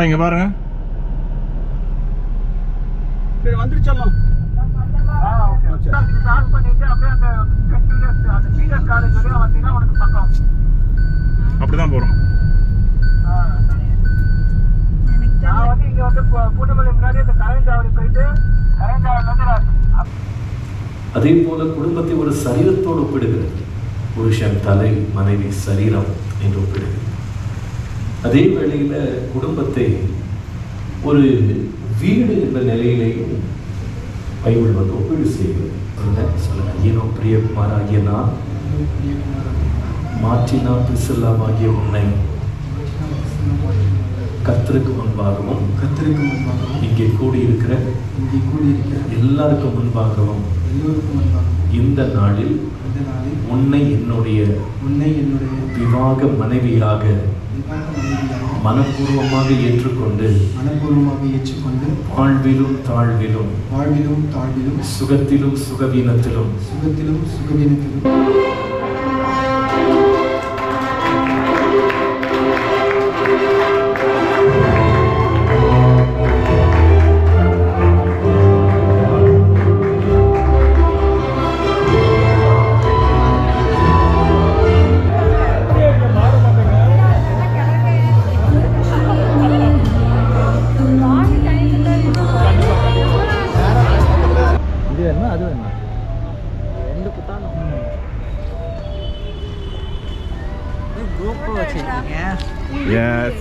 இங்கே பாருங்க வந்துருச்சலாம். அப்படிதான் போகிறோம். அதே போல குடும்பத்தை ஒரு சரீரத்தோடு ஒப்பிடுகிறது. புருஷன் தலை, மனைவி சரீரம் என்று ஒப்பிடுகிறது. அதே வேளையில குடும்பத்தை ஒரு வீடு என்ற நிலையிலேயும் பைபிள் வந்து ஒப்பீடு செய்கிறது. சொல்லுங்க, ஐயனோ பிரியகுமாராகிய நான் மாற்றினான் பிரிசில்லாவாகிய உன்னை கர்த்தருக்கு முன்பாகவும் இங்கே கூடியிருக்கிற எல்லாருக்கும் முன்பாகவும் இந்த நாளில் உன்னை என்னுடைய விவாக மனைவியாக மனப்பூர்வமாக ஏற்றுக்கொண்டு வாழ்விலும் தாழ்விலும் சுகத்திலும் சுகவீனத்திலும் Yes.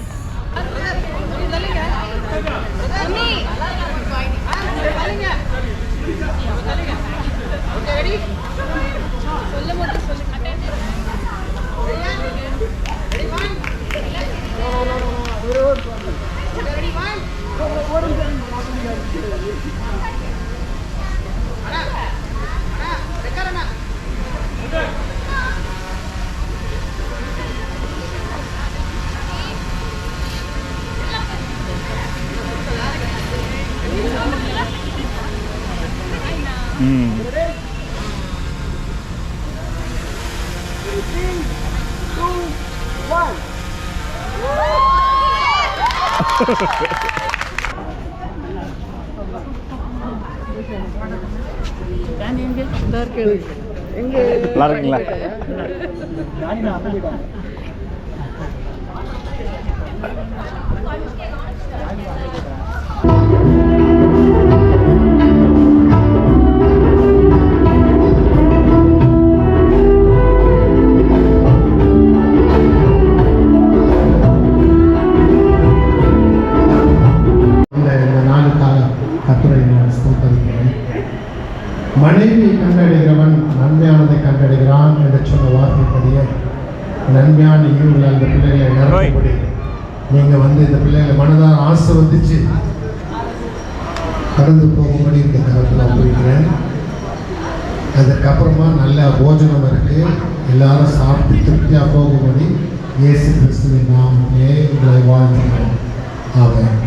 நல்லா இருக்குங்களா? மனைவி கண்டடைகிறவன் நன்மையானதை கண்டடைகிறான் என்று சொன்ன வார்த்தைப்படியே நன்மையான ஈவுகள் அந்த பிள்ளைகளை நடத்தப்படி நீங்கள் வந்து இந்த பிள்ளைகளை மனதார ஆசீர்வதிச்சு கடந்து போகும்படி இந்த தகவல் நான் போய்க்கிறேன். அதுக்கப்புறமா நல்ல போஜனம் இருக்கு, எல்லாரும் சாப்பிட்டு திருப்தியாக போகும்படி இயேசு கிறிஸ்துவின் நாமத்திலே உங்களை வாழ்த்துகிறோம். ஆமென்.